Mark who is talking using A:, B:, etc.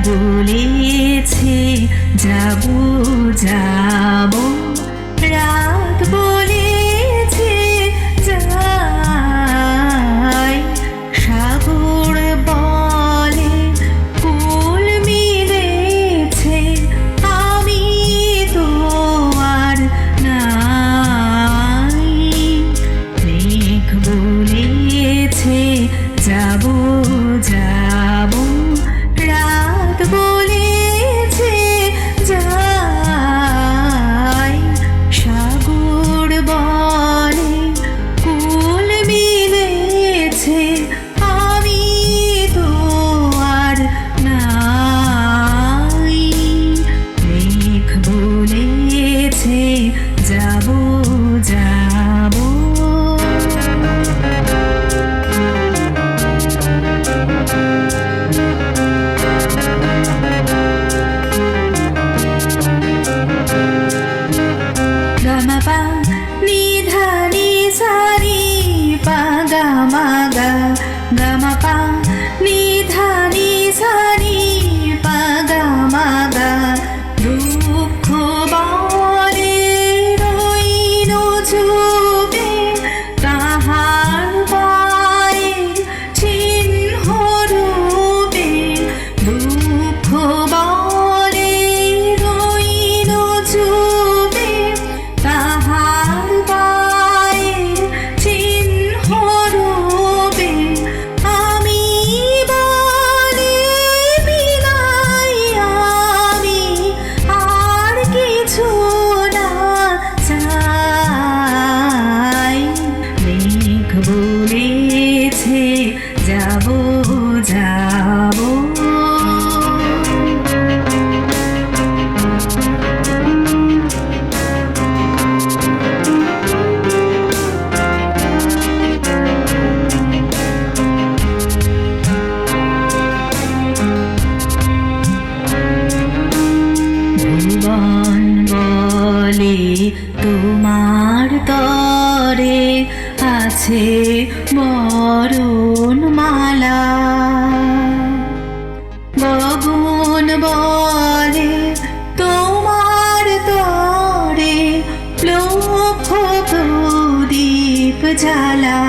A: বলেছে যাবো যাবো, রাত বলেছে যাই, সাগর বলে কুল মিলেছে, আমি তো আর নাই। মেঘ বলেছে যাবো যাবো, রাত বলেছে যাই, সাগর বলে কুল মিলেছে, আমি তো আর নাই। মেঘ বলেছে যাবো যাবো। Gamapa ni dha ni sa ni pa ga ma ga, gamapa ni dha ni sa ni pa ga ma ga, দুঃখ বলে রইল চুপে, কাহার পায়ের চিহ্ন রূপে, দুঃখ বলে রইল চুপে, কাহার পায়ের চিহ্ন রূপে, আমি বলি বিদায়, আমি আর কিছু না চাই। মেঘ বলেছে যাবো যাবো। ভুবন বলে তোমার তরে আছে বরণ মালা, গগন বলে তোমার তরে লক্ষ প্রদীপ জ্বালা,